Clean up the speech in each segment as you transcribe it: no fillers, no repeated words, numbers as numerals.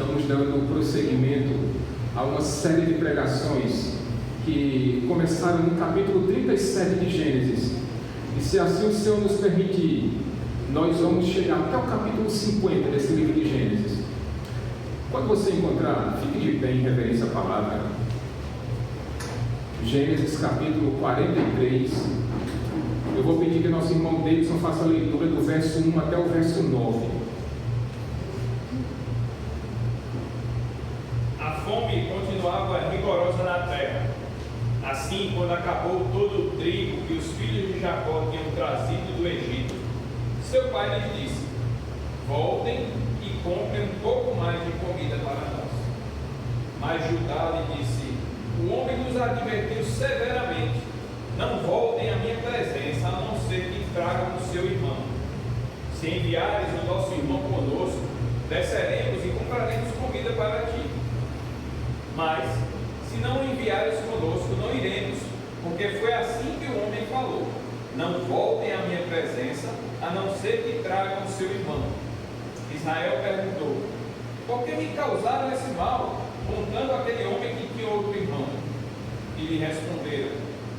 Estamos dando prosseguimento a uma série de pregações que começaram no capítulo 37 de Gênesis. E se assim o Senhor nos permitir, nós vamos chegar até o capítulo 50 desse livro de Gênesis. Quando você encontrar, fique de pé em reverência à palavra. Gênesis capítulo 43. Eu vou pedir que nosso irmão Davidson faça a leitura do verso 1 até o verso 9. A fome continuava rigorosa na terra. Assim, quando acabou todo o trigo que os filhos de Jacó tinham trazido do Egito, seu pai lhes disse: voltem e comprem um pouco mais de comida para nós. Mas Judá lhe disse: o homem nos advertiu severamente: não voltem à minha presença, a não ser que tragam o seu irmão. Se enviares o nosso irmão conosco, desceremos e compraremos comida para ti. Mas, se não enviares conosco, não iremos, porque foi assim que o homem falou: não voltem à minha presença, a não ser que tragam o seu irmão. Israel perguntou: por que me causaram esse mal, contando aquele homem que tinha outro irmão? E lhe responderam: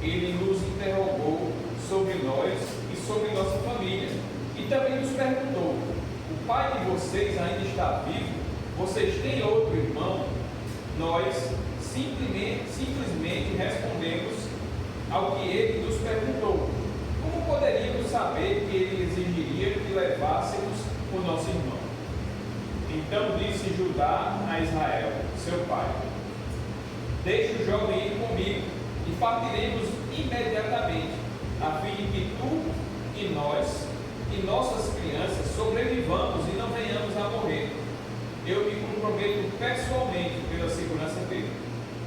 ele nos interrogou sobre nós e sobre nossa família, e também nos perguntou: o pai de vocês ainda está vivo? Vocês têm outro irmão? Nós simplesmente respondemos ao que ele nos perguntou. Como poderíamos saber que ele exigiria que levássemos o nosso irmão? Então disse Judá a Israel, seu pai: deixe o jovem ir comigo, e partiremos imediatamente, a fim de que tu e nós e nossas crianças sobrevivamos e não venhamos a morrer. Eu me comprometo pessoalmente pela segurança dele.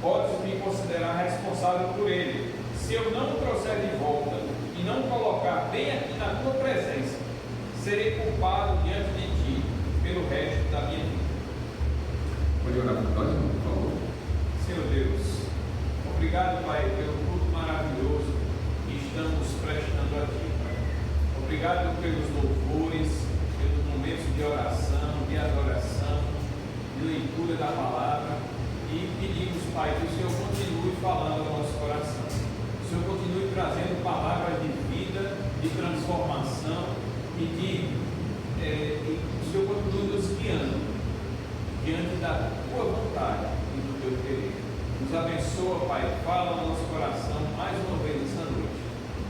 Podes me considerar responsável por ele. Se eu não o trouxer de volta e não o colocar bem aqui na tua presença, serei culpado diante de ti pelo resto da minha vida. Pode orar por nós, por favor. Senhor Deus, obrigado, Pai, pelo culto maravilhoso que estamos prestando a ti, Pai. Obrigado pelos louvores, pelos momentos de oração, de adoração, de leitura da palavra, e pedimos, Pai, que o Senhor continue falando ao nosso coração. O Senhor continue trazendo palavras de vida, de transformação e o Senhor continue nos guiando diante da tua vontade e do teu querer. Nos abençoa, Pai, fala no nosso coração mais uma vez essa noite,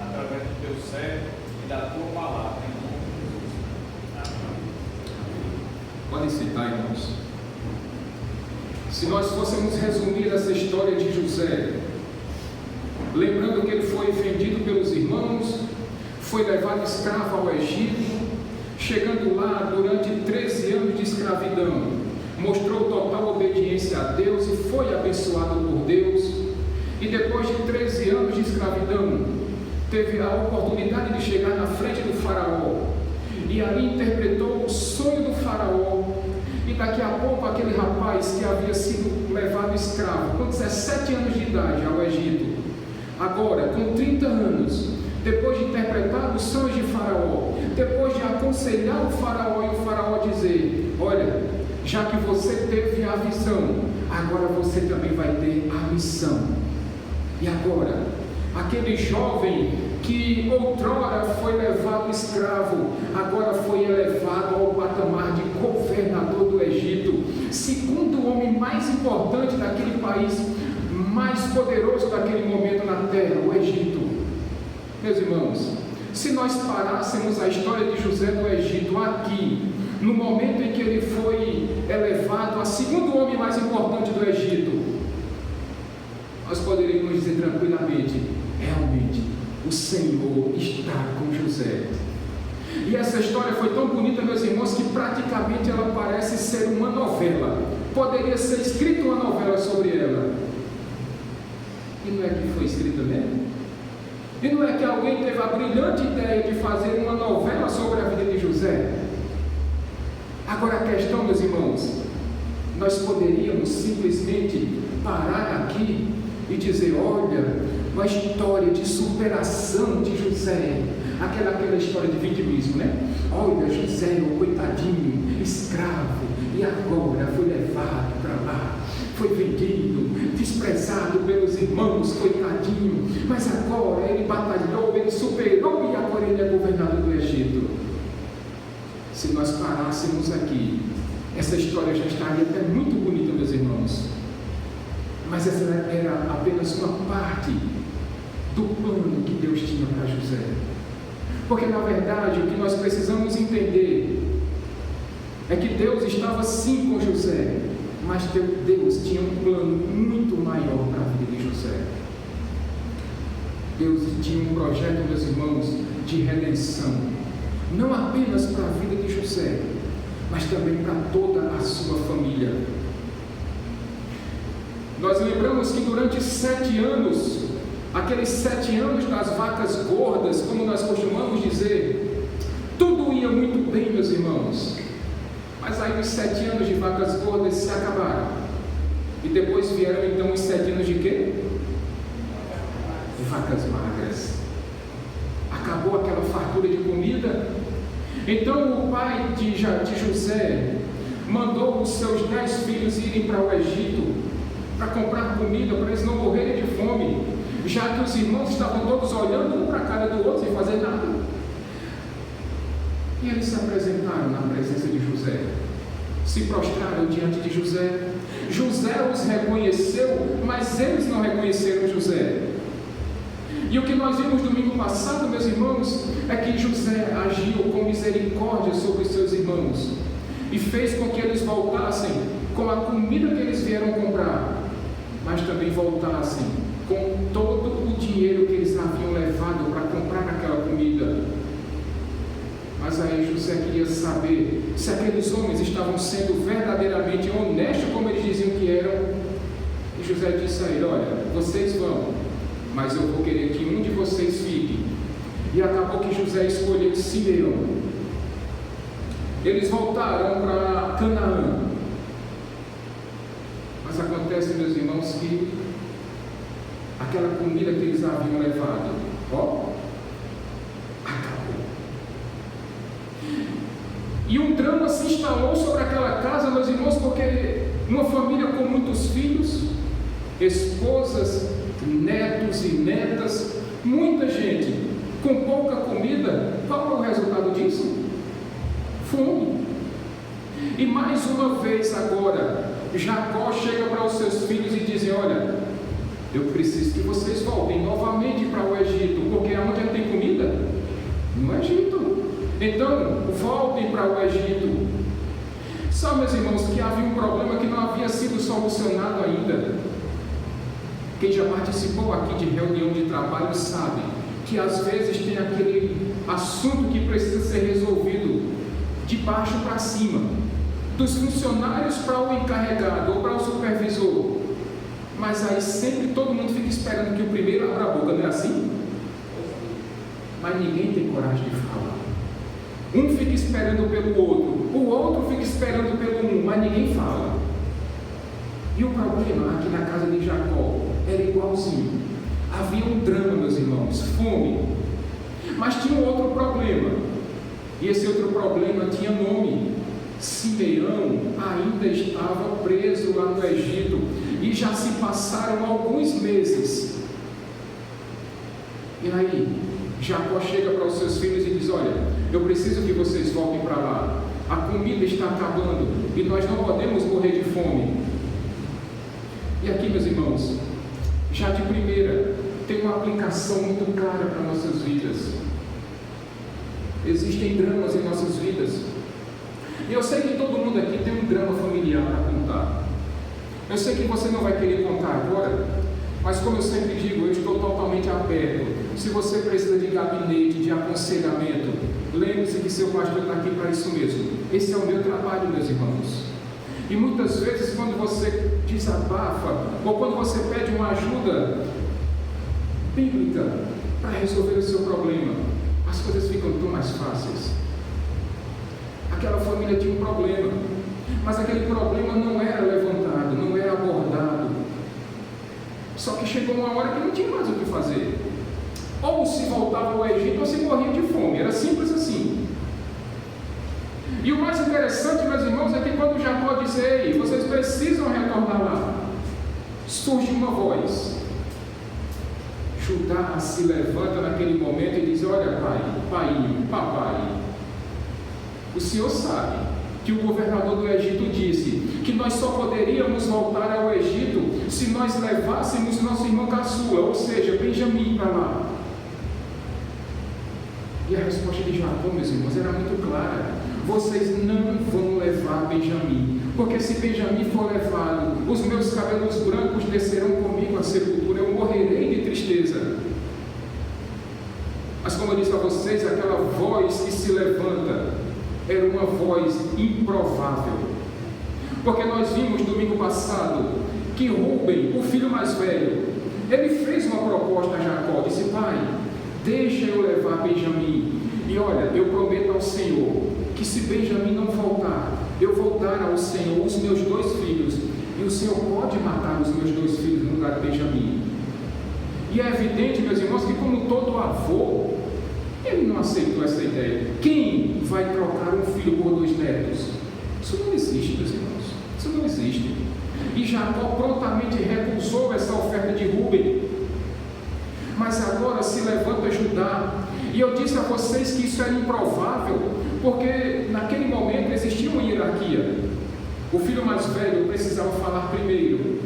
através do teu servo e da tua palavra, em nome de Jesus. Amém. Podem citar, irmãos. Se nós fôssemos resumir essa história de José, lembrando que ele foi vendido pelos irmãos, foi levado escravo ao Egito, chegando lá durante 13 anos de escravidão, mostrou total obediência a Deus e foi abençoado por Deus, e depois de 13 anos de escravidão, teve a oportunidade de chegar na frente do faraó, e ali interpretou o sonho do faraó, e daqui a pouco aquele rapaz que havia sido levado escravo, com 17 anos de idade ao Egito, agora com 30 anos, depois de interpretar os sonhos de faraó, depois de aconselhar o faraó e o faraó dizer: olha, já que você teve a visão, agora você também vai ter a missão. E agora, aquele jovem que outrora foi levado escravo, agora foi elevado ao patamar de governador do Egito, segundo o homem mais importante daquele país, mais poderoso daquele momento na terra, o Egito. Meus irmãos, se nós parássemos a história de José do Egito aqui, no momento em que ele foi elevado a segundo homem mais importante do Egito, nós poderíamos dizer tranquilamente: realmente, o Senhor está com José. E essa história foi tão bonita, meus irmãos, que praticamente ela parece ser uma novela. Poderia ser escrita uma novela sobre ela. E não é que foi escrita mesmo? E não é que alguém teve a brilhante ideia de fazer uma novela sobre a vida de José? Agora a questão, meus irmãos, nós poderíamos simplesmente parar aqui e dizer: olha, uma história de superação de José, aquela história de vitimismo, né? Olha, José, o coitadinho, escravo, e agora foi levado para lá, foi vendido, desprezado pelos irmãos, coitadinho, mas agora ele batalhou, ele superou e agora ele é governador do Egito. Se nós parássemos aqui, essa história já estaria até muito bonita, meus irmãos, mas essa era apenas uma parte do plano que Deus tinha para José. Porque na verdade o que nós precisamos entender é que Deus estava sim com José, mas Deus tinha um plano muito maior para a vida de José. Deus tinha um projeto, meus irmãos, de redenção, não apenas para a vida de José, mas também para toda a sua família. Nós lembramos que durante 7 anos, aqueles 7 anos das vacas gordas, como nós costumamos dizer, tudo ia muito bem, meus irmãos. Mas aí os 7 anos de vacas gordas se acabaram. E depois vieram então os 7 anos de quê? De vacas magras. Acabou aquela fartura de comida. Então o pai de José mandou os seus 10 filhos irem para o Egito para comprar comida, para eles não morrerem de fome, já que os irmãos estavam todos olhando um para a cara do outro sem fazer nada. E eles se apresentaram na presença de José, se prostraram diante de José. José os reconheceu, mas eles não reconheceram José. E o que nós vimos domingo passado, meus irmãos, é que José agiu com misericórdia sobre os seus irmãos e fez com que eles voltassem com a comida que eles vieram comprar, mas também voltassem com todo o dinheiro que eles haviam levado para comprar aquela comida. Mas aí José queria saber se aqueles homens estavam sendo verdadeiramente honestos como eles diziam que eram. E José disse a ele: olha, vocês vão, mas eu vou querer que um de vocês fique. E acabou que José escolheu Simeão. Eles voltaram para Canaã. Mas acontece, meus irmãos, que aquela comida que eles haviam levado, acabou. E um drama se instalou sobre aquela casa, meus irmãos, porque uma família com muitos filhos, esposas, netos e netas, muita gente com pouca comida, qual é o resultado disso? Fome. E mais uma vez agora, Jacó chega para os seus filhos e diz: olha, eu preciso que vocês voltem novamente para o Egito, porque aonde é que tem comida? No Egito. Então, voltem para o Egito. Só, meus irmãos, que havia um problema que não havia sido solucionado ainda. Quem já participou aqui de reunião de trabalho sabe que às vezes tem aquele assunto que precisa ser resolvido de baixo para cima, dos funcionários para o encarregado ou para o supervisor, mas aí sempre todo mundo fica esperando que o primeiro abra a boca, não é assim? Mas ninguém tem coragem de falar. Um fica esperando pelo outro, o outro fica esperando pelo um, mas ninguém fala. E o problema aqui na casa de Jacó era igualzinho. Havia um drama, meus irmãos, fome. Mas tinha um outro problema. E esse outro problema tinha nome. Simeão ainda estava preso lá no Egito. E já se passaram alguns meses. E aí, Jacó chega para os seus filhos e diz: olha, eu preciso que vocês voltem para lá. A comida está acabando e nós não podemos morrer de fome. E aqui, meus irmãos, já de primeira, tem uma aplicação muito clara para nossas vidas. Existem dramas em nossas vidas. E eu sei que todo mundo aqui tem um drama familiar para contar. Eu sei que você não vai querer contar agora, mas como eu sempre digo, eu estou totalmente aberto. Se você precisa de gabinete, de aconselhamento, lembre-se que seu pastor está aqui para isso mesmo. Esse é o meu trabalho, meus irmãos. E muitas vezes, quando você desabafa, ou quando você pede uma ajuda bíblica para resolver o seu problema, as coisas ficam tão mais fáceis. Aquela família tinha um problema, mas aquele problema não era levantado, não era abordado. Só que chegou uma hora que não tinha mais o que fazer. Ou se voltava ao Egito, ou se morria de fome. Era simples assim. E o mais interessante, meus irmãos, é que quando Jacó disse Mas ei, vocês precisam retornar lá. Surge uma voz. Judá se levanta naquele momento e diz: olha, pai, papai, o senhor sabe que o governador do Egito disse que nós só poderíamos voltar ao Egito se nós levássemos nosso irmão caçula, ou seja, Benjamim, para lá. E a resposta de Jacó, meus irmãos, era muito clara: vocês não vão levar Benjamim, porque se Benjamim for levado, os meus cabelos brancos descerão comigo à sepultura, eu morrerei de tristeza. Mas como eu disse a vocês, aquela voz que se levanta era uma voz improvável, porque nós vimos domingo passado que Rúben, o filho mais velho, ele fez uma proposta a Jacó, disse: pai, deixa eu levar Benjamim, e olha, eu prometo ao Senhor que se Benjamim não voltar, eu vou dar ao Senhor os meus 2 filhos, e o Senhor pode matar os meus 2 filhos no lugar de Benjamim. E é evidente, meus irmãos, que como todo avô, ele não aceitou essa ideia. Quem vai trocar um filho por 2 netos? Isso não existe, meus irmãos, isso não existe. E Jacó prontamente recusou essa oferta de Rúben. Mas agora se levanta Judá, e eu disse a vocês que isso era improvável, porque naquele momento existia uma hierarquia. O filho mais velho precisava falar primeiro,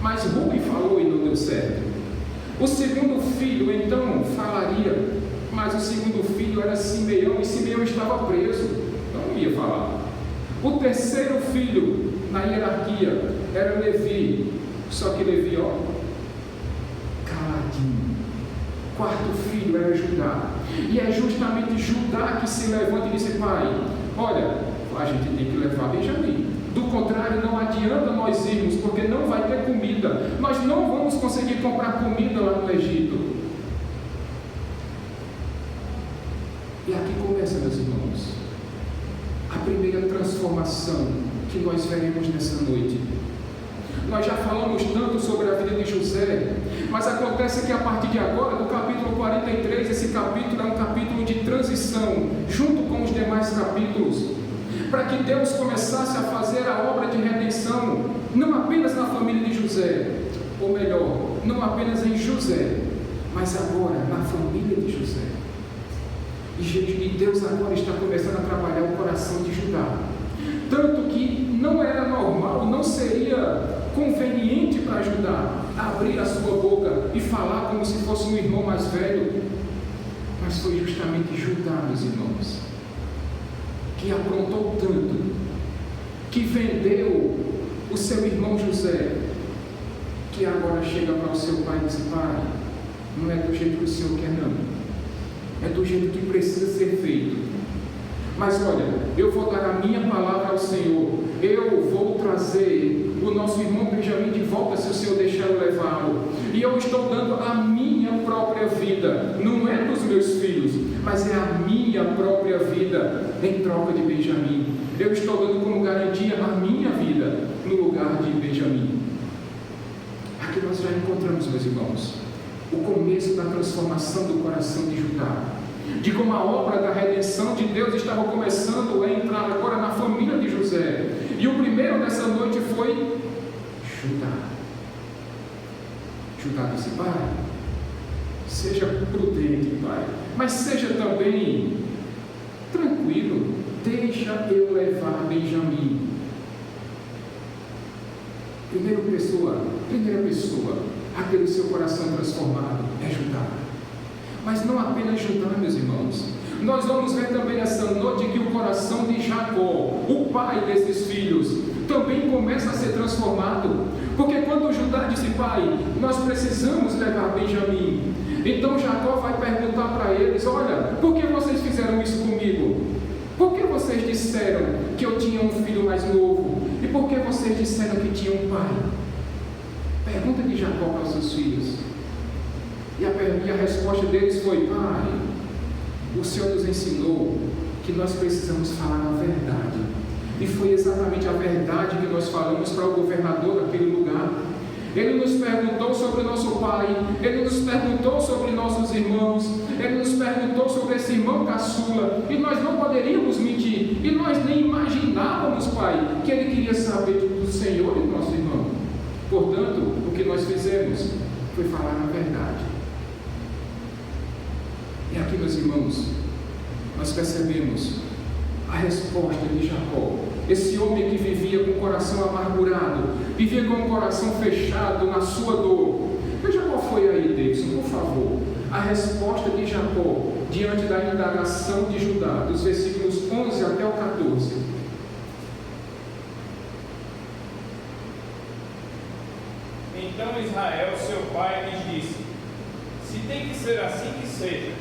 mas Rúben falou e não deu certo. O segundo filho então falaria, mas o segundo filho era Simeão, e Simeão estava preso, então não ia falar. O terceiro filho na hierarquia era Levi, só que Levi, caladinho. O quarto filho era Judá, e é justamente Judá que se levanta e diz: pai, olha, a gente tem que levar Benjamim, do contrário não adianta nós irmos, porque não vai ter comida, nós não vamos conseguir comprar comida lá no Egito. E aqui começa, meus irmãos, a primeira transformação que nós veremos nessa noite. Nós já falamos tanto sobre a vida de José, mas acontece que a partir de agora, do capítulo 43, esse capítulo é um capítulo de transição, junto com os demais capítulos, para que Deus começasse a fazer a obra de redenção, não apenas na família de José, ou melhor, não apenas em José, mas agora na família de José. E Deus agora está começando a trabalhar o coração de Judá, tanto que não era normal, não seria conveniente para Judá abrir a sua boca e falar como se fosse um irmão mais velho, mas foi justamente Judá, meus irmãos, que aprontou tanto, que vendeu o seu irmão José, que agora chega para o seu pai e diz: pai, não é do jeito que o Senhor quer, não, é do jeito que precisa ser feito. Mas olha, eu vou dar a minha palavra ao Senhor, eu vou trazer o nosso irmão Benjamim de volta se o Senhor deixar eu levá-lo, e eu estou dando a minha própria vida, não é dos meus filhos, mas é a minha própria vida em troca de Benjamim. Eu estou dando como garantia a minha vida no lugar de Benjamim. Aqui nós já encontramos, meus irmãos, o começo da transformação do coração de Judá, de como a obra da redenção de Deus estava começando a entrar agora na família de José. E o primeiro dessa noite foi Judá. Judá disse: pai, seja prudente, pai, mas seja também tranquilo, deixa eu levar Benjamim. Primeira pessoa a ter o seu coração transformado é Judá. Mas não apenas Judá, meus irmãos, nós vamos ver também nessa noite que o coração de Jacó, o pai desses filhos, também começa a ser transformado, porque quando Judá disse: pai, nós precisamos levar Benjamim, então Jacó vai perguntar para eles: olha, por que vocês fizeram isso comigo? Por que vocês disseram que eu tinha um filho mais novo? E por que vocês disseram que tinha um pai? Pergunta de Jacó para os seus filhos. E a resposta deles foi: pai, o Senhor nos ensinou que nós precisamos falar a verdade. E foi exatamente a verdade que nós falamos para o governador daquele lugar. Ele nos perguntou sobre o nosso pai, ele nos perguntou sobre nossos irmãos, ele nos perguntou sobre esse irmão caçula, e nós não poderíamos mentir. e nós nem imaginávamos, Pai, que Ele queria saber do Senhor e do nosso irmão. Portanto, o que nós fizemos foi falar a verdade. E aqui, meus irmãos, nós percebemos a resposta de Jacó. Esse homem que vivia com o coração amargurado, vivia com o coração fechado na sua dor. Veja qual foi aí, Davidson, por favor, a resposta de Jacó diante da indagação de Judá, dos versículos 11 até o 14. Então Israel, seu pai, lhes disse: se tem que ser assim, que seja.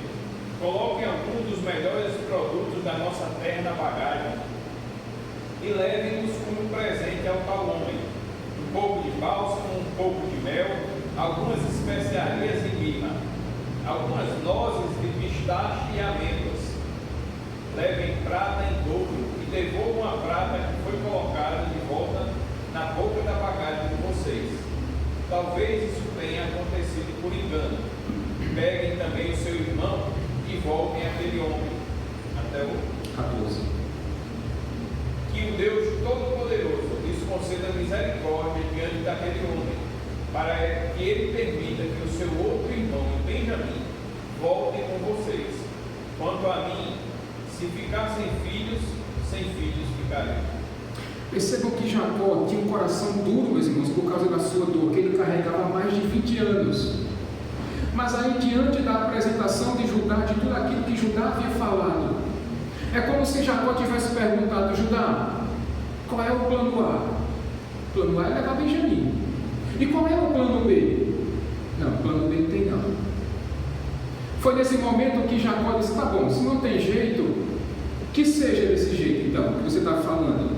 Coloquem algum dos melhores produtos da nossa terra na bagagem e levem-nos como presente ao tal homem: um pouco de bálsamo, um pouco de mel, algumas especiarias e mirra, algumas nozes de pistache e amêndoas. Levem prata em dobro e devolvam a prata que foi colocada de volta na boca da bagagem de vocês. Talvez isso tenha acontecido por engano. Peguem também o seu irmão e voltem àquele homem. Até o 14. Que o Deus Todo-Poderoso lhes conceda misericórdia diante daquele homem, para que ele permita que o seu outro irmão, Benjamim, volte com vocês. Quanto a mim, se ficar sem filhos ficarei. Percebam que Jacó tinha um coração duro, meus irmãos, por causa da sua dor, que ele carregava há mais de 20 anos. Mas aí, diante da apresentação de Judá, de tudo aquilo que Judá havia falado, é como se Jacó tivesse perguntado: Judá, qual é o plano A? O plano A é levar Benjamim. E qual é o plano B? Não, plano B não tem não. Foi nesse momento que Jacó disse: tá bom, se não tem jeito, que seja desse jeito então, que você está falando.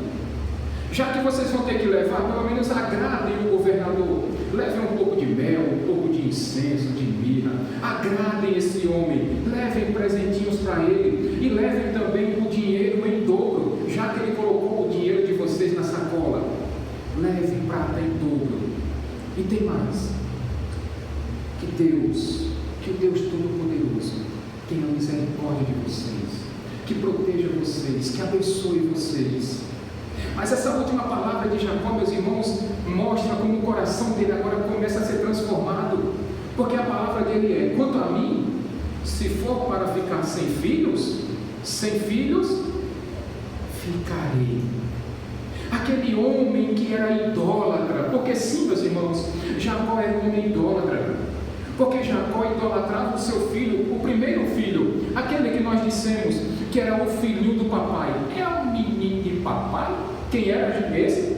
Já que vocês vão ter que levar, pelo menos agradem o governador. Levem um pouco de mel, um pouco de incenso, de mirra. Agradem esse homem. Levem presentinhos para ele. E levem também o dinheiro em dobro, já que ele colocou o dinheiro de vocês na sacola. Levem prata em dobro. E tem mais. Que o Deus Todo-Poderoso tenha misericórdia de vocês. Que proteja vocês, que abençoe vocês. Mas essa última palavra de Jacó, meus irmãos, mostra como o coração dele agora começa a ser transformado. Porque a palavra dele é: quanto a mim, se for para ficar sem filhos, ficarei. Aquele homem que era idólatra, porque sim, meus irmãos, Jacó era um homem idólatra. Porque Jacó idolatrava o seu filho, o primeiro filho, aquele que nós dissemos que era o filhinho do papai. É o menino de papai? Quem era esse?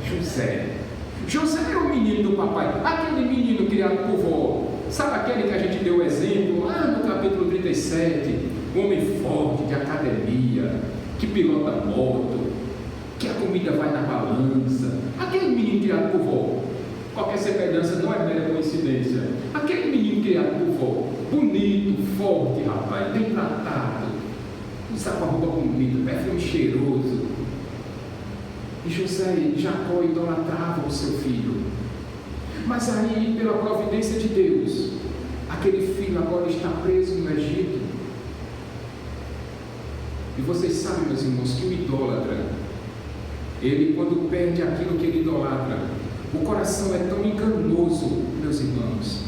José. José era o menino do papai, aquele menino criado por vó. Sabe aquele que a gente deu o exemplo lá no capítulo 37? Um homem forte, de academia, que pilota moto, que a comida vai na balança. Aquele menino criado por vó. Qualquer semelhança não é mera coincidência. Aquele menino criado por vó, bonito, forte, rapaz, bem tratado, usava roupa bonita, perfume cheiroso. E Jacó idolatrava o seu filho. Mas aí, pela providência de Deus, aquele filho agora está preso no Egito. E vocês sabem, meus irmãos, que o idólatra, ele, quando perde aquilo que ele idolatra, o coração é tão enganoso, meus irmãos,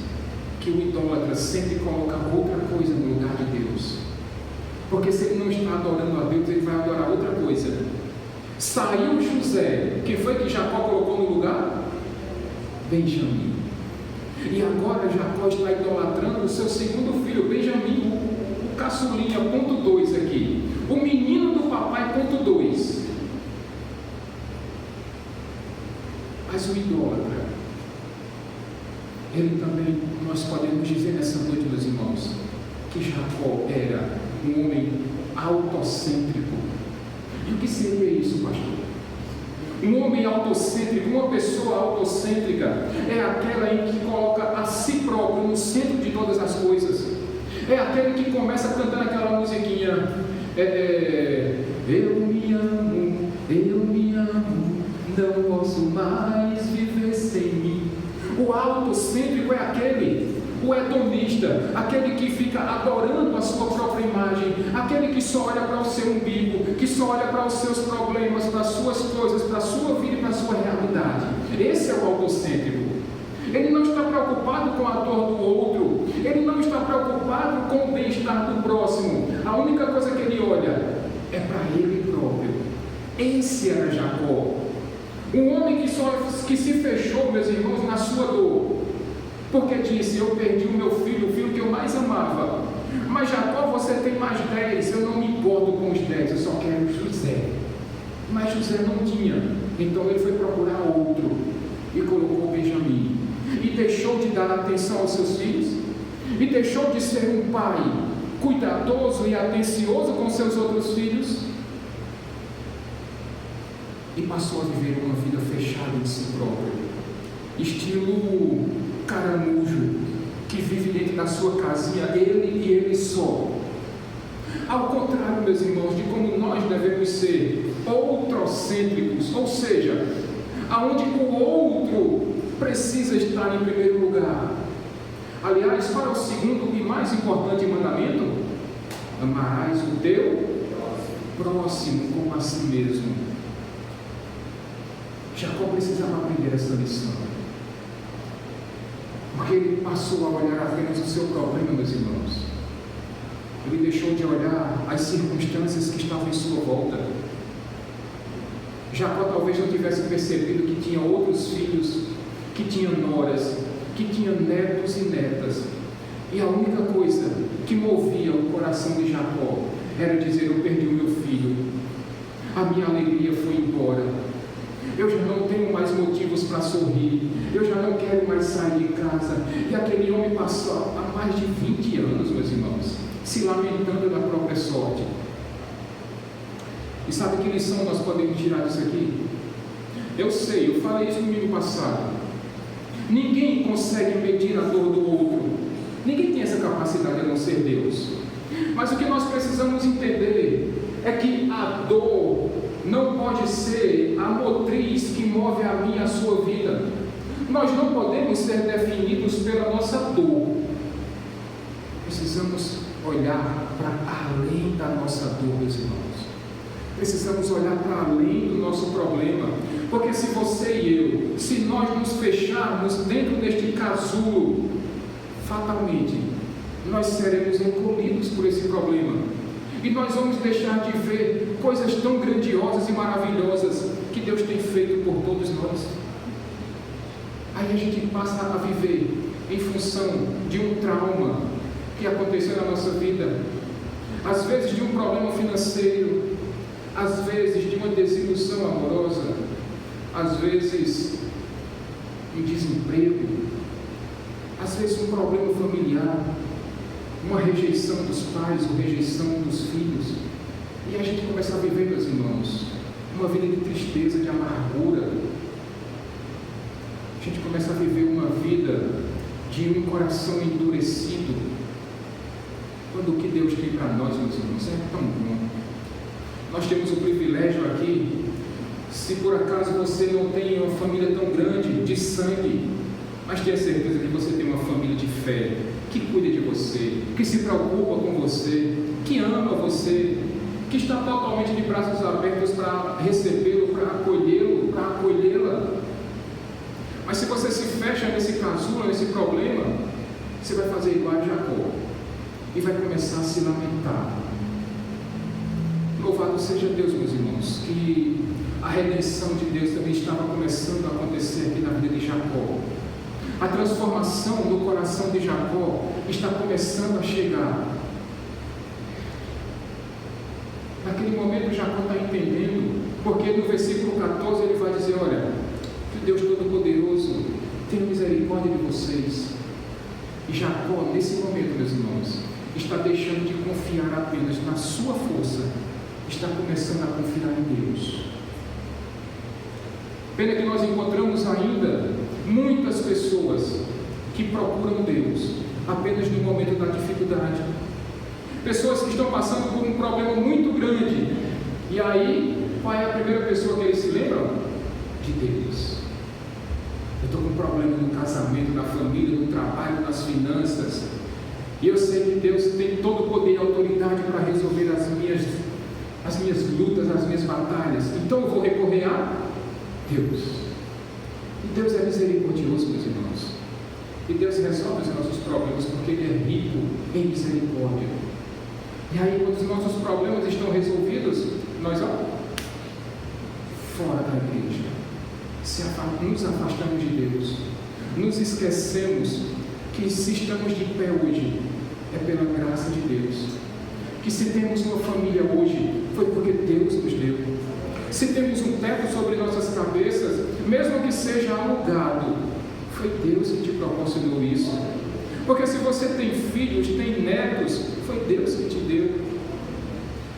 que o idólatra sempre coloca outra coisa no lugar de Deus. Porque se ele não está adorando a Deus, ele vai adorar outra coisa. Saiu José, que foi que Jacó colocou no lugar? Benjamim. E agora Jacó está idolatrando o seu segundo filho, Benjamim, o caçulinha, ponto 2 aqui. O menino do papai, ponto 2. Mas o idólatra, ele também, nós podemos dizer nessa noite, meus irmãos, que Jacó era um homem autocêntrico. E o que seria isso, pastor? Um homem autocêntrico, uma pessoa autocêntrica, é aquela em que coloca a si próprio no centro de todas as coisas. É aquele que começa cantando aquela musiquinha, eu me amo, não posso mais viver sem mim. O autocêntrico é aquele o hedonista, aquele que fica adorando a sua própria imagem, aquele que só olha para o seu umbigo, que só olha para os seus problemas, para as suas coisas, para a sua vida e para a sua realidade. Esse é o autocêntrico. Ele não está preocupado com a dor do outro, ele não está preocupado com o bem-estar do próximo. A única coisa que ele olha é para ele próprio. Esse era Jacó, um homem que se fechou, meus irmãos, na sua dor, porque disse: eu perdi o meu filho, o filho que eu mais amava. Mas Jacó, você tem mais 10, eu não me importo com os 10, eu só quero José. Mas José não tinha, então ele foi procurar outro e colocou Benjamim, e deixou de dar atenção aos seus filhos, e deixou de ser um pai cuidadoso e atencioso com seus outros filhos, e passou a viver uma vida fechada em si próprio, estilo caramujo, que vive dentro da sua casinha, ele e ele só. Ao contrário, meus irmãos, de como nós devemos ser outrocêntricos, ou seja, aonde o outro precisa estar em primeiro lugar. Aliás, para o segundo e mais importante mandamento: amarás o teu próximo como a si mesmo. Jacó precisava aprender essa lição, porque ele passou a olhar apenas o seu problema, meus irmãos. Ele deixou de olhar as circunstâncias que estavam em sua volta. Jacó talvez não tivesse percebido que tinha outros filhos, que tinha noras, que tinha netos e netas, e a única coisa que movia o coração de Jacó era dizer: eu perdi o meu filho, a minha alegria foi embora, eu já não tenho mais motivos para sorrir, eu já não quero mais sair de casa. E aquele homem passou há mais de 20 anos, meus irmãos, se lamentando da própria sorte. E sabe que lição nós podemos tirar disso aqui? Eu sei, eu falei isso no domingo passado. Ninguém consegue medir a dor do outro, ninguém tem essa capacidade a não ser Deus. Mas o que nós precisamos entender é que a dor não pode ser a motriz que move a minha e a sua vida. Nós não podemos ser definidos pela nossa dor. Precisamos olhar para além da nossa dor, meus irmãos. Precisamos olhar para além do nosso problema, porque se você e eu, se nós nos fecharmos dentro deste casulo, fatalmente nós seremos encolhidos por esse problema, e nós vamos deixar de ver coisas tão grandiosas e maravilhosas que Deus tem feito por todos nós. Aí a gente passa a viver em função de um trauma que aconteceu na nossa vida, às vezes de um problema financeiro, às vezes de uma desilusão amorosa, às vezes um desemprego, às vezes um problema familiar, uma rejeição dos pais ou rejeição dos filhos, e a gente começa a viver, meus irmãos, uma vida de tristeza, de amargura. A gente começa a viver uma vida de um coração endurecido, quando o que Deus tem para nós, meus irmãos, é tão bom. Nós temos o privilégio aqui, se por acaso você não tem uma família tão grande de sangue, mas tenha certeza que você tem uma família de fé, que cuida de você, que se preocupa com você, que ama você, que está totalmente de braços abertos para recebê-lo, para acolhê-lo, para acolhê-la. Mas se você se fecha nesse casulo, nesse problema, você vai fazer igual a Jacó e vai começar a se lamentar. Louvado seja Deus, meus irmãos, que a redenção de Deus também estava começando a acontecer aqui na vida de Jacó. A transformação no coração de Jacó está começando a chegar. Naquele momento Jacó está entendendo, porque no versículo 14 ele vai dizer: olha, que Deus Todo-Poderoso tenha misericórdia de vocês. E Jacó, nesse momento, meus irmãos, está deixando de confiar apenas na sua força, está começando a confiar em Deus. Pena que nós encontramos ainda muitas pessoas que procuram Deus apenas no momento da dificuldade. Pessoas que estão passando por um problema muito grande, e aí, qual é a primeira pessoa que eles se lembram? De Deus. Eu estou com um problema no casamento, na família, no trabalho, nas finanças. E eu sei que Deus tem todo o poder e autoridade para resolver as minhas lutas, as minhas batalhas. Então eu vou recorrer a Deus. E Deus é misericordioso, meus irmãos. E Deus resolve os nossos problemas porque Ele é rico em misericórdia. E aí, quando os nossos problemas estão resolvidos, nós, fora da igreja, nos afastamos de Deus, nos esquecemos que se estamos de pé hoje, é pela graça de Deus, que se temos uma família hoje, foi porque Deus nos deu, se temos um teto sobre nossas cabeças, mesmo que seja alugado, foi Deus que te proporcionou isso, porque se você tem filhos, tem netos, foi Deus que te deu.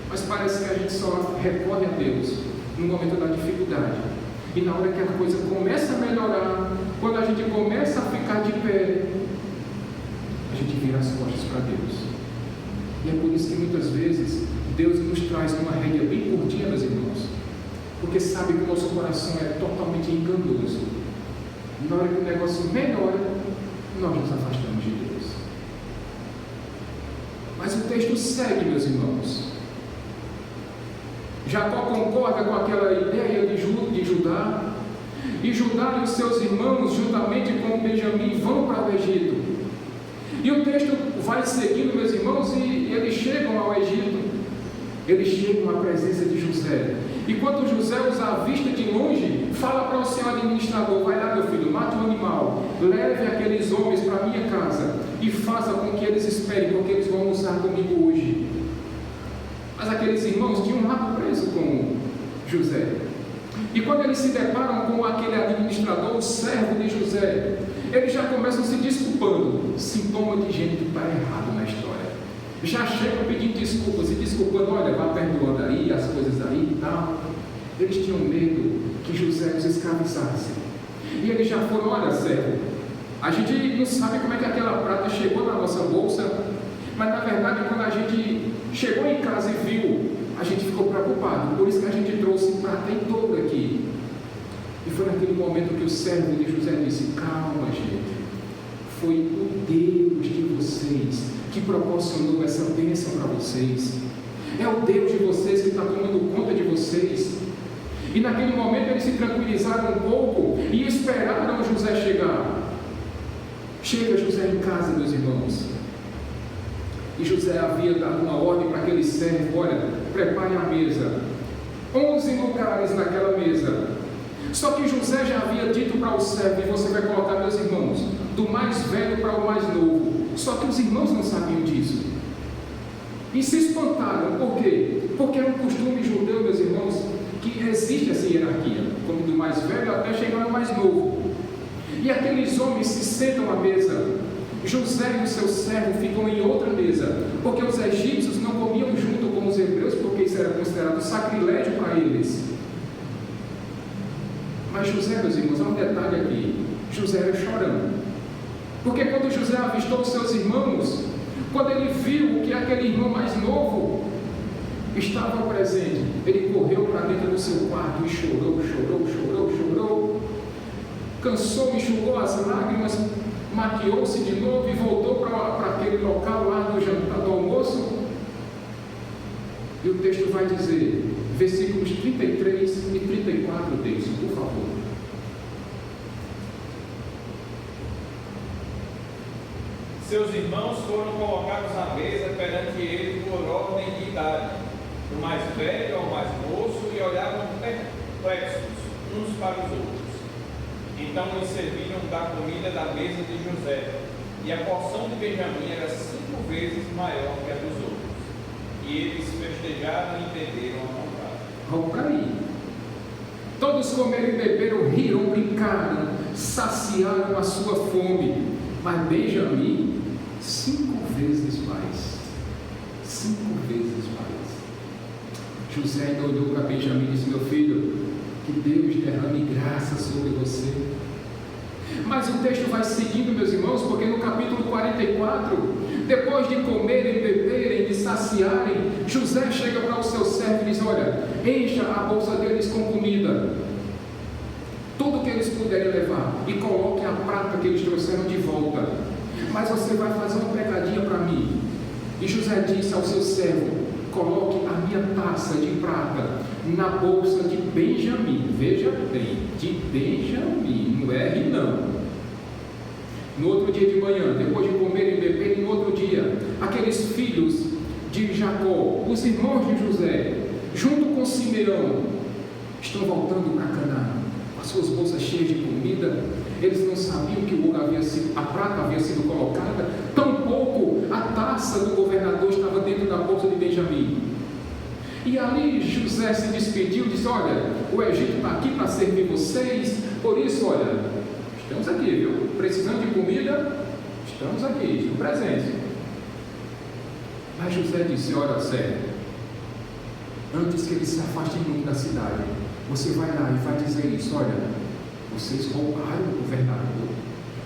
Mas parece que a gente só recorre a Deus no momento da dificuldade, e na hora que a coisa começa a melhorar, quando a gente começa a ficar de pé, a gente vira as costas para Deus. E é por isso que muitas vezes Deus nos traz numa rédea bem curtinha, meus irmãos, porque sabe que o nosso coração é totalmente enganoso. Na hora que o negócio melhora, nós nos afastamos de Deus. Mas o texto segue, meus irmãos. Jacó concorda com aquela ideia de Judá, e Judá e os seus irmãos, juntamente com Benjamim, vão para o Egito. E o texto vai seguindo, meus irmãos, e eles chegam ao Egito. Eles chegam à presença de José. E quando José os avista de longe, fala para o seu administrador: vai lá, meu filho, mate um animal, leve aqueles homens para a minha casa e faça com que eles esperem, porque eles vão almoçar comigo hoje. Mas aqueles irmãos tinham um rabo preso com José. E quando eles se deparam com aquele administrador, o servo de José, eles já começam se desculpando. Sintoma de gente que está errado na história. Já chegam pedindo desculpas e desculpando: olha, vá perdoando aí, as coisas aí e tal. Eles tinham medo que José os escravizasse. E eles já foram: olha, servo, a gente não sabe como é que aquela prata chegou na nossa bolsa, mas na verdade quando a gente chegou em casa e viu, a gente ficou preocupado, por isso que a gente trouxe prata em dobro aqui. E foi naquele momento que o servo de José disse: calma, gente, foi o Deus de vocês que proporcionou essa bênção para vocês, é o Deus de vocês que está tomando conta de vocês. E naquele momento eles se tranquilizaram um pouco e esperaram José chegar. Chega José em casa, meus irmãos, e José havia dado uma ordem para aquele servo: olha, prepare a mesa, 11 lugares naquela mesa. Só que José já havia dito para o servo: e você vai colocar, meus irmãos, do mais velho para o mais novo. Só que os irmãos não sabiam disso e se espantaram. Por quê? Porque era um costume judeu, meus irmãos, que existe essa hierarquia, como do mais velho até chegar ao mais novo. E aqueles homens se sentam à mesa. José e o seu servo ficam em outra mesa, porque os egípcios não comiam junto com os hebreus, porque isso era considerado sacrilégio para eles. Mas José, meus irmãos, há um detalhe aqui: José era chorão, porque quando José avistou os seus irmãos, quando ele viu que aquele irmão mais novo estava presente, ele correu para dentro do seu quarto e chorou, cansou, enxugou as lágrimas, maquiou-se de novo e voltou para aquele local lá do jantar, do almoço. E o texto vai dizer, versículos 33 e 34 deles, por favor. Seus irmãos foram colocados à mesa perante ele por ordem de idade, do mais velho ao mais moço, e olhavam perplexos uns para os outros. Então eles serviram da comida da mesa de José, e a porção de Benjamim era 5 vezes maior que a dos outros. E eles festejaram e entenderam a vontade. Vamos para aí. Todos comeram e beberam, riram, brincaram, saciaram a sua fome. Mas Benjamim, 5 vezes mais. 5 vezes mais. José ainda olhou para Benjamim e disse: meu filho, que Deus derrame graça sobre você. Mas o texto vai seguindo, meus irmãos, porque no capítulo 44, depois de comerem, beberem, de saciarem, José chega para o seu servo e diz: olha, encha a bolsa deles com comida. Tudo que eles puderem levar, e coloque a prata que eles trouxeram de volta. Mas você vai fazer uma pegadinha para mim. E José disse ao seu servo: coloque a minha taça de prata na bolsa de Benjamim. Veja bem, de Benjamim, não é R não. No outro dia de manhã, depois de comer e beber, no outro dia, aqueles filhos de Jacó, os irmãos de José, junto com Simeão, estão voltando para Canaã, com as suas bolsas cheias de comida. Eles não sabiam que o ouro a prata havia sido colocada, tampouco a taça do governador estava dentro da bolsa de Benjamim. E ali José se despediu, disse: olha, o Egito está aqui para servir vocês, por isso, olha, estamos aqui, viu? Precisando de comida, estamos aqui, estamos presentes. Mas José disse: olha, sério, antes que eles se afastem muito da cidade, você vai lá e vai dizer isso: olha, vocês roubaram o governador,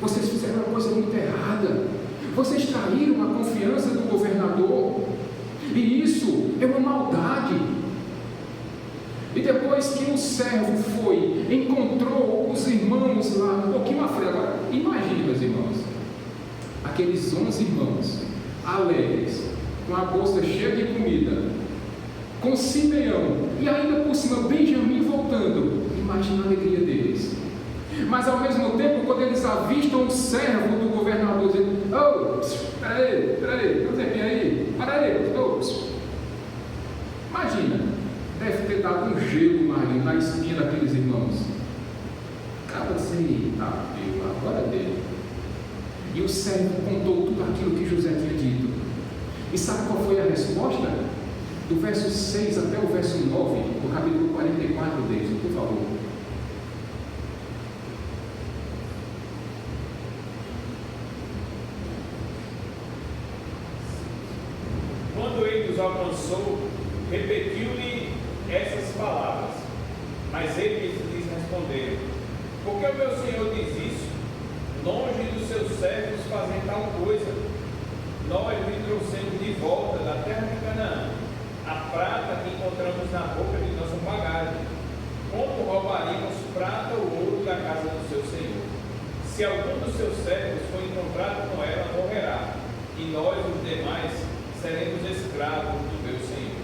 vocês fizeram uma coisa muito errada, vocês traíram a confiança do governador, e isso é uma maldade. E depois que o servo foi, encontrou os irmãos lá, um pouquinho à frente. Agora, imagine, meus irmãos, aqueles 11 irmãos, alegres, com a bolsa cheia de comida, com Simeão, e ainda por cima Benjamim voltando. Imagine a alegria deles. Mas ao mesmo tempo, quando eles avistam o servo do governador, dizendo: oh, peraí, tem um tempinho aí, para aí, imagina, deve ter dado um gelo, Marinho, na espinha daqueles irmãos. Acaba assim, tá, agora deu. E o servo contou tudo aquilo que José tinha dito. E sabe qual foi a resposta? Do verso 6 até o verso 9, do capítulo 44 deles, por favor. Quando ele os alcançou, repetiu-lhe essas palavras. Mas eles lhes responderam: por que o meu senhor diz isso? Longe dos seus servos fazem tal coisa. Nós lhe trouxemos de volta da terra de Canaã a prata que encontramos na boca de nossa bagagem. Como roubaríamos prata ou ouro da casa do seu senhor? Se algum dos seus servos for encontrado com ela, morrerá, e nós, os demais, seremos escravos do meu senhor.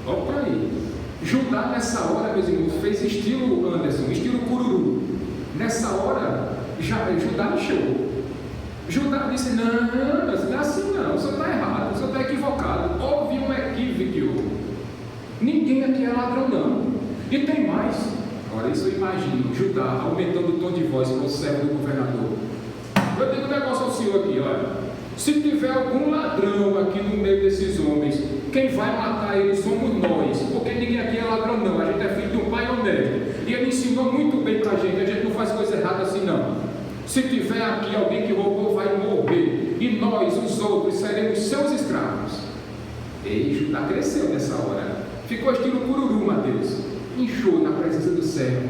Vamos para aí. Judá, nessa hora, meus irmãos, fez estilo Anderson, estilo cururu. Nessa hora, Judá chegou. Judá disse: não é assim não, o senhor está errado, o senhor está equivocado. Houve um equívoco. Ninguém aqui é ladrão, não. E tem mais. Olha, isso eu imagino, Judá aumentando o tom de voz com o servo do governador. Eu digo um negócio ao senhor aqui, olha. Se tiver algum ladrão aqui no meio desses homens, quem vai matar eles somos nós, porque ninguém aqui é ladrão não, a gente é filho de um pai honesto, e ele ensinou muito bem para a gente não faz coisa errada assim não. Se tiver aqui alguém que roubou, vai morrer, e nós, os outros, seremos seus escravos. E Judá cresceu nessa hora, ficou estilo cururu, Mateus, inchou na presença do servo.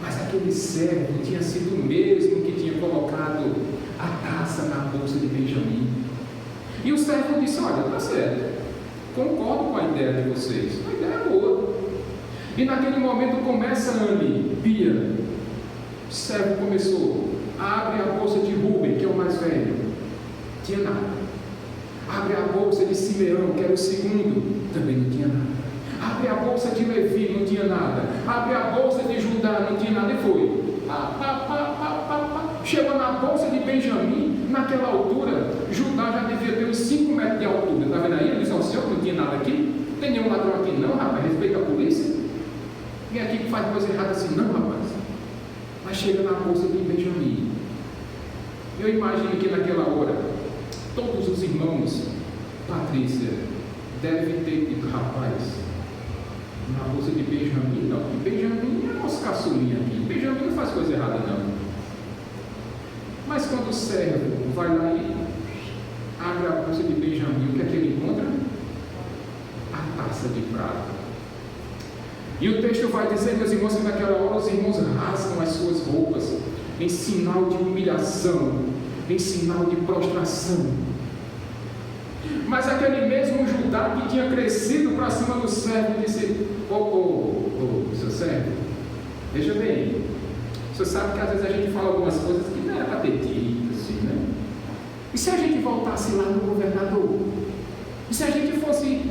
Mas aquele servo tinha sido o mesmo que tinha colocado a taça na bolsa de Benjamim. E o servo disse: olha, está certo, concordo com a ideia de vocês, a ideia é boa. E naquele momento começa Anne, Bia. O servo começou, abre a bolsa de Rubem, que é o mais velho, tinha nada. Abre a bolsa de Simeão, que era o segundo, também não tinha nada. Abre a bolsa de Levi, não tinha nada. Abre a bolsa de Judá, não tinha nada. E foi. Chegou na bolsa de Benjamim, naquela altura, Judá já devia ter uns 5 metros de altura. Está vendo aí? Ele disse ao senhor: não tinha nada aqui. Não tem nenhum ladrão aqui não, rapaz. Respeita a polícia. Ninguém aqui que faz coisa errada assim não, rapaz. Mas chega na bolsa de Benjamim. Eu imagino que naquela hora, todos os irmãos, Patrícia, devem ter dito: rapaz, na bolsa de Benjamim não. Benjamim é nosso caçulinha aqui. Benjamim não faz coisa errada não. Mas quando o servo vai lá e abre a bolsa de Benjamim, o que é que ele encontra? A taça de prata. E o texto vai dizer, meus irmãos, que naquela hora os irmãos rasgam as suas roupas em sinal de humilhação, em sinal de prostração. Mas aquele mesmo Judá que tinha crescido para cima do servo disse: seu servo, Veja bem, você sabe que às vezes a gente fala algumas coisas que não era para ter dito, assim, né? E se a gente voltasse lá no governador? E se a gente fosse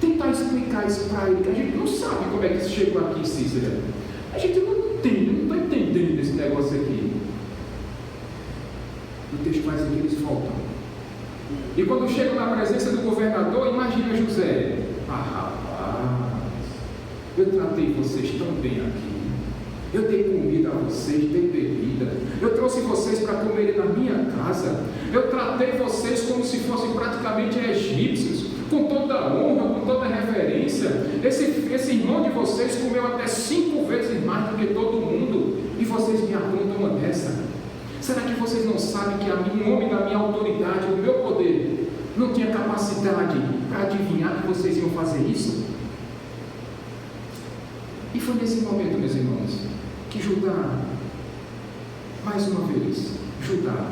tentar explicar isso para ele, que a gente não sabe como é que isso chegou aqui, Cícera? A gente não entende, não está entendendo esse negócio aqui. O texto faz que eles voltam. E quando chegam na presença do governador, imagina José. Ah, rapaz, eu tratei vocês tão bem aqui. Eu dei comida a vocês, dei bebida. Eu trouxe vocês para comerem na minha casa. Eu tratei vocês como se fossem praticamente egípcios, com toda a honra, com toda a reverência. Esse irmão de vocês comeu até 5 vezes mais do que todo mundo. E vocês me apontam uma dessa. Será que vocês não sabem que um homem da minha autoridade, do meu poder, não tinha capacidade para adivinhar que vocês iam fazer isso? E foi nesse momento, meus irmãos, que Judá, mais uma vez, Judá,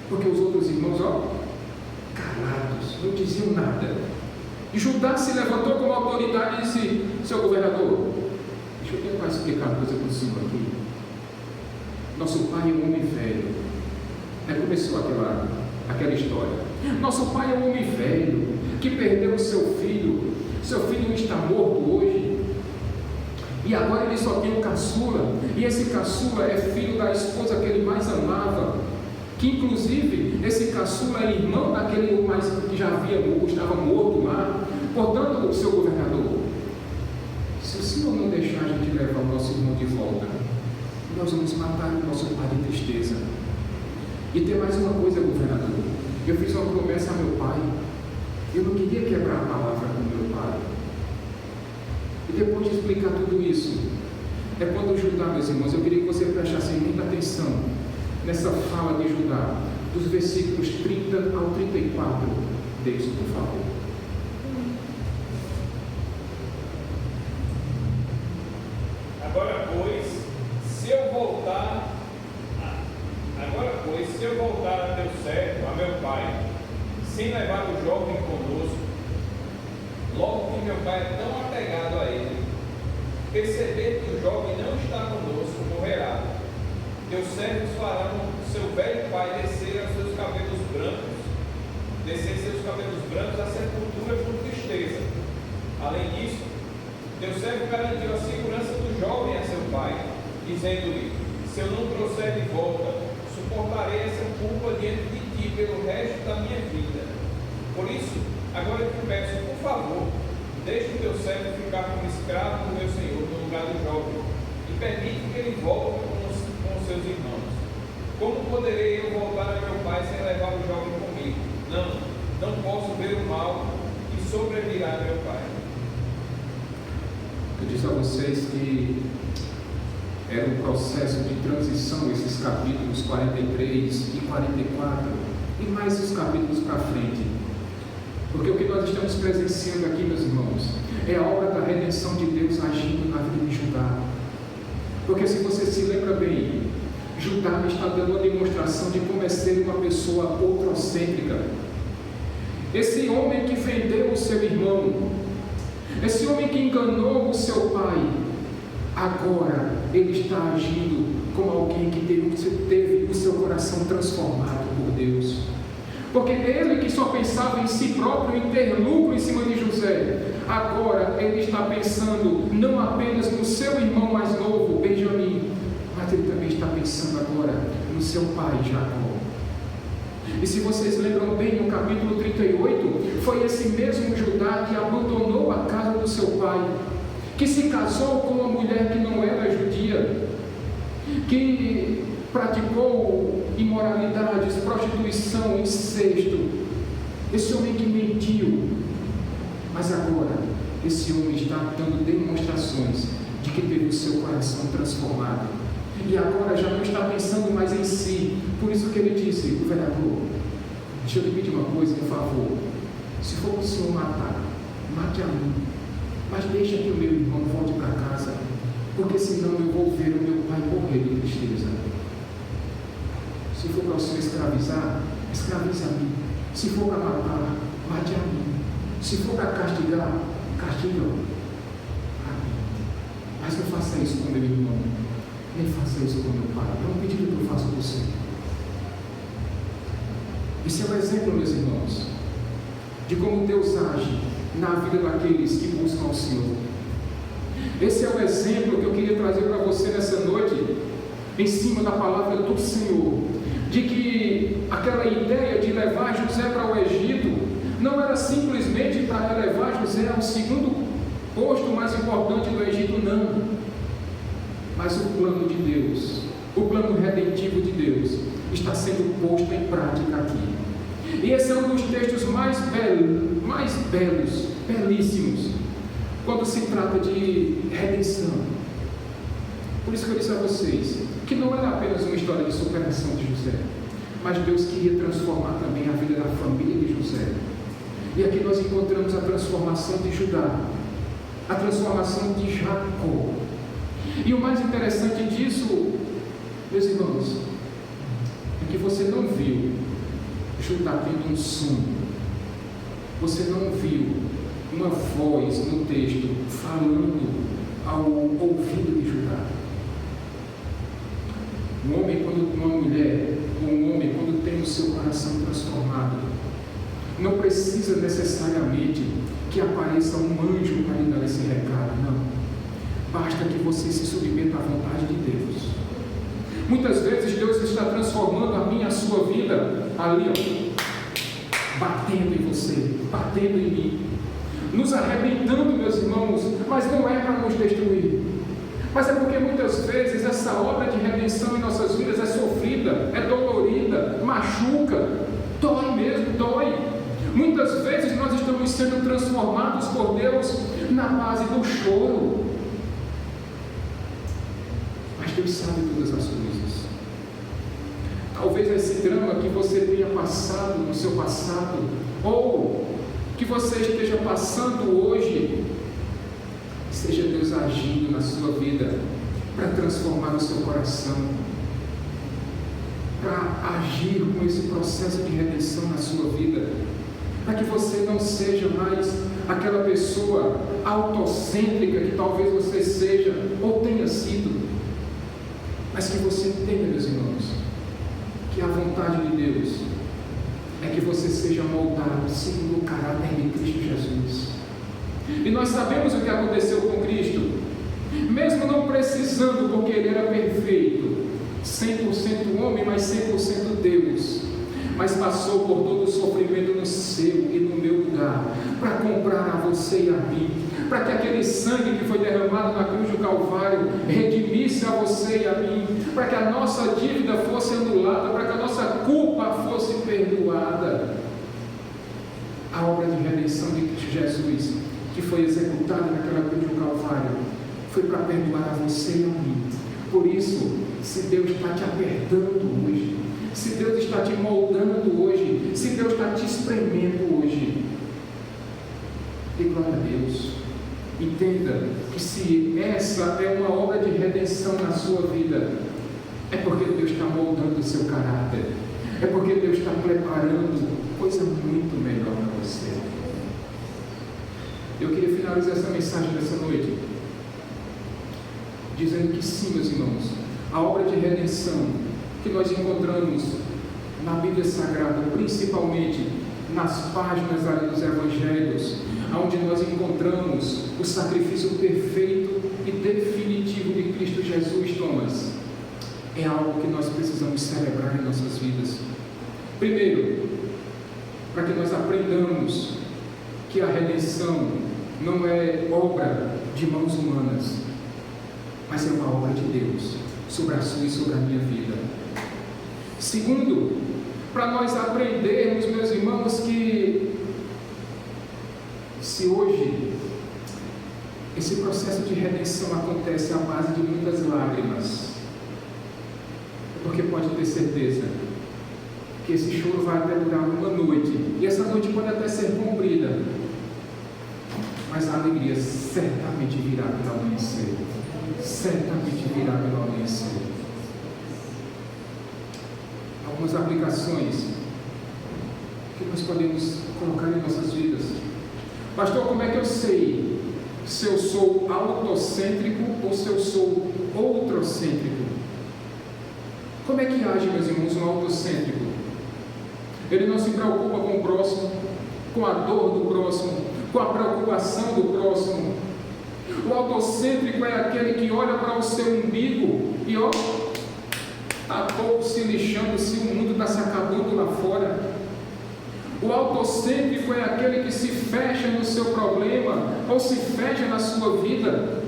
porque os outros irmãos, calados, não diziam nada. E Judá se levantou como autoridade e disse: seu governador, deixa eu tentar explicar uma coisa por cima aqui. Nosso pai é um homem velho. Começou aquela história. Nosso pai é um homem velho que perdeu o seu filho. Seu filho está morto hoje. E agora ele só tem um caçula. E esse caçula é filho da esposa que ele mais amava. Que inclusive esse caçula é irmão daquele que já estava morto lá. Portanto, seu governador, se o senhor não deixar a gente levar o nosso irmão de volta, nós vamos matar o nosso pai de tristeza. E tem mais uma coisa, governador. Eu fiz uma promessa a meu pai. Eu não queria quebrar a palavra com meu pai. E depois de explicar tudo isso, é quando Judá, meus irmãos, eu queria que você prestasse muita atenção nessa fala de Judá, dos versículos 30 ao 34. Deixe, por favor. Agora, pois, se eu voltar a teu servo, a meu pai, sem levar o jovem conosco, logo que meu pai é tão apegado a ele, perceber que o jovem não está conosco, morrerá. Teus servos farão seu velho pai descer seus cabelos brancos à sepultura por tristeza. Além disso, teu servo garantiu a segurança do jovem a seu pai, dizendo-lhe: se eu não trouxer de volta, suportarei essa culpa diante de ti pelo resto da minha vida. Por isso, agora te peço, por favor, deixe o teu servo ficar como escravo do meu senhor no lugar do jovem, e permite que ele volte com seus irmãos. Como poderei eu voltar a meu pai sem levar o jovem comigo? Não posso ver o mal que sobrevirá a meu pai. Eu disse a vocês que era um processo de transição, esses capítulos 43 e 44, e mais os capítulos para frente. Porque o que nós estamos presenciando aqui, meus irmãos, é a obra da redenção de Deus agindo na vida de Judá. Porque se você se lembra bem, Judá está dando uma demonstração de como é ser uma pessoa outrocêntrica. Esse homem que vendeu o seu irmão, esse homem que enganou o seu pai, agora ele está agindo como alguém que teve o seu coração transformado por Deus. Porque ele que só pensava em si próprio, em ter lucro em cima de José, agora ele está pensando não apenas no seu irmão mais novo, Benjamim, mas ele também está pensando agora no seu pai, Jacó. E se vocês lembram bem, no capítulo 38, foi esse mesmo Judá que abandonou a casa do seu pai, que se casou com uma mulher que não era judia, que praticou imoralidades, prostituição, incesto. Esse homem que mentiu, mas agora esse homem está dando demonstrações de que teve o seu coração transformado, e agora já não está pensando mais em si. Por isso que ele disse: governador, deixa eu lhe pedir uma coisa, por favor, se for para o senhor matar, mate a mim, mas deixa que o meu irmão volte para casa, porque senão eu vou ver o meu pai morrer de tristeza. Se for para o senhor escravizar, escravize a mim. Se for para matar, mate a mim. Se for para castigar, castiga a mim. Mas não faça isso com meu irmão, nem faça isso com meu pai. É um pedido que eu faço a você. Esse é o exemplo, meus irmãos, de como Deus age na vida daqueles que buscam o Senhor. Esse é o exemplo que eu queria trazer para você nessa noite, em cima da palavra do Senhor, de que aquela ideia de levar José para o Egito não era simplesmente para levar José ao segundo posto mais importante do Egito, não. Mas o plano de Deus, o plano redentivo de Deus, está sendo posto em prática aqui. E esse é um dos textos mais belos, belíssimos, quando se trata de redenção. Por isso que eu disse a vocês que não era apenas uma história de superação de José, mas Deus queria transformar também a vida da família de José. E aqui nós encontramos a transformação de Judá, a transformação de Jacó. E o mais interessante disso, meus irmãos, é que você não viu Judá tendo um sonho, você não viu uma voz no texto falando ao ouvido de Judá. Um homem, quando uma mulher, ou um homem, quando tem o seu coração transformado, não precisa necessariamente que apareça um anjo para lhe dar esse recado, não. Basta que você se submeta à vontade de Deus. Muitas vezes Deus está transformando a minha, a sua vida ali, ó, batendo em você, batendo em mim, nos arrebentando, meus irmãos, mas não é para nos destruir. Mas é porque muitas vezes essa obra de redenção em nossas vidas é sofrida, é dolorida, machuca, dói mesmo, dói. Muitas vezes nós estamos sendo transformados por Deus na base do choro. Mas Deus sabe todas as coisas. Talvez esse drama que você tenha passado no seu passado, ou que você esteja passando hoje, seja Deus agindo na sua vida para transformar o seu coração, para agir com esse processo de redenção na sua vida, para que você não seja mais aquela pessoa autocêntrica que talvez você seja ou tenha sido, mas que você entenda, meus irmãos, que a vontade de Deus é que você seja moldado segundo o caráter de Cristo Jesus. E nós sabemos o que aconteceu com Cristo, mesmo não precisando, porque Ele era perfeito, 100% homem, mas 100% Deus, mas passou por todo o sofrimento no seu e no meu lugar, para comprar a você e a mim, para que aquele sangue que foi derramado na cruz do Calvário redimisse a você e a mim, para que a nossa dívida fosse anulada, para que a nossa culpa fosse perdoada. A obra de redenção de Cristo Jesus, que foi executada naquela cruz do Calvário, foi para perdoar a você e a mim. Por isso, se Deus está te apertando hoje, se Deus está te moldando hoje, se Deus está te espremendo hoje, dê glória a Deus. Entenda que se essa é uma obra de redenção na sua vida, é porque Deus está moldando o seu caráter, é porque Deus está preparando coisa muito melhor para você. Eu queria finalizar essa mensagem dessa noite dizendo que sim, meus irmãos, a obra de redenção que nós encontramos na Bíblia Sagrada, principalmente nas páginas ali dos Evangelhos, onde nós encontramos o sacrifício perfeito e definitivo de Cristo Jesus, Thomas, é algo que nós precisamos celebrar em nossas vidas. Primeiro, para que nós aprendamos que a redenção não é obra de mãos humanas, mas é uma obra de Deus sobre a sua e sobre a minha vida. Segundo, para nós aprendermos, meus irmãos, que se hoje esse processo de redenção acontece à base de muitas lágrimas, é porque pode ter certeza que esse choro vai até durar uma noite, e essa noite pode até ser comprida, mas a alegria certamente virá pelo amanhecer. Certamente virá pelo amanhecer. Algumas aplicações que nós podemos colocar em nossas vidas. Pastor, como é que eu sei se eu sou autocêntrico ou se eu sou outrocêntrico. Como é que age, meus irmãos, um autocêntrico? Ele não se preocupa com o próximo, com a dor do próximo, com a preocupação do próximo. O autocêntrico é aquele que olha para o seu umbigo e está pouco se lixando se o mundo está se acabando lá fora. O autocêntrico é aquele que se fecha no seu problema ou se fecha na sua vida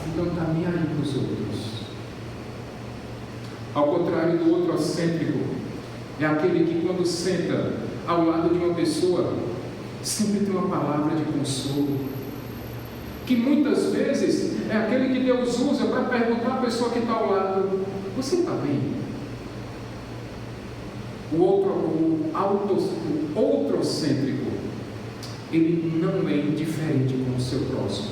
e não está nem aí para os outros. Ao contrário do outrocêntrico, é aquele que quando senta ao lado de uma pessoa, sempre tem uma palavra de consolo, que muitas vezes é aquele que Deus usa para perguntar à pessoa que está ao lado: você está bem? O outrocêntrico, ele não é indiferente com o seu próximo.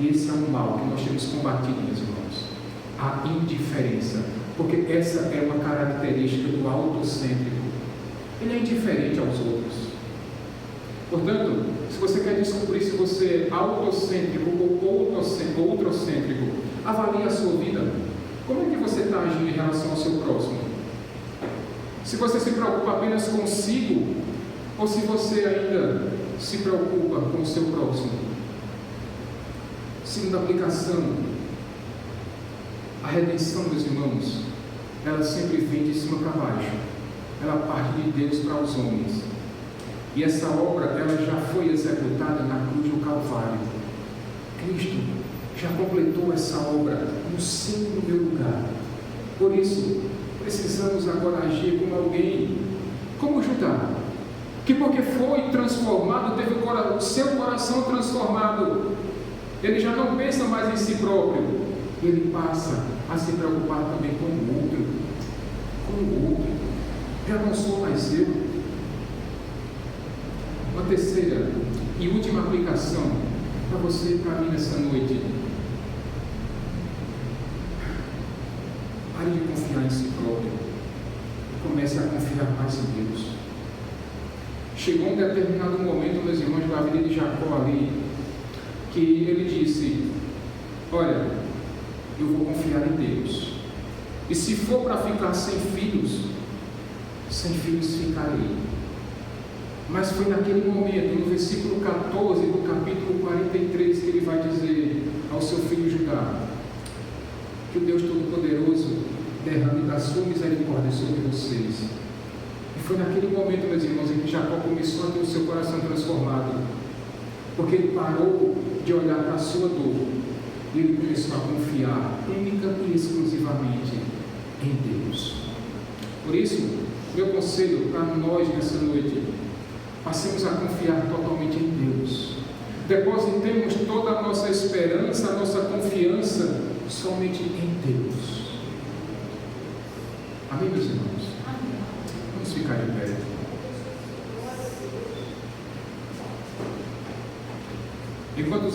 E esse é um mal que nós temos combatido, meus irmãos, a indiferença, porque essa é uma característica do autocêntrico. Ele é indiferente aos outros. Portanto, se você quer descobrir se você é autocêntrico ou outrocêntrico, avalie a sua vida. Como é que você está agindo em relação ao seu próximo? Se você se preocupa apenas consigo, ou se você ainda se preocupa com o seu próximo. Segunda aplicação: a redenção, meus irmãos, ela sempre vem de cima para baixo. Ela parte de Deus para os homens. E essa obra, ela já foi executada na cruz do Calvário. Cristo já completou essa obra no seu e no meu lugar. Por isso, precisamos agora agir como alguém, como Judá, que porque foi transformado, teve o seu coração transformado, ele já não pensa mais em si próprio, ele passa a se preocupar também com o outro, já não sou mais eu. Uma terceira e última aplicação para você e para mim nessa noite: pare de confiar em si próprio e comece a confiar mais em Deus. Chegou um determinado momento, meus irmãos, da vida de Jacó ali, que ele disse: olha, eu vou confiar em Deus, e se for para ficar sem filhos ficarei. Mas foi naquele momento, no versículo 14 do capítulo 43, que ele vai dizer ao seu filho Judá: que o Deus Todo-Poderoso derrame da sua misericórdia sobre vocês. E foi naquele momento, meus irmãos, em que Jacó começou a ter o seu coração transformado, porque ele parou de olhar para a sua dor e ele começou a confiar única e exclusivamente em Deus. Por isso, meu conselho para nós nessa noite: passemos a confiar totalmente em Deus. Depositemos toda a nossa esperança, a nossa confiança somente em Deus. Amém, meus irmãos? Vamos ficar de pé. Enquanto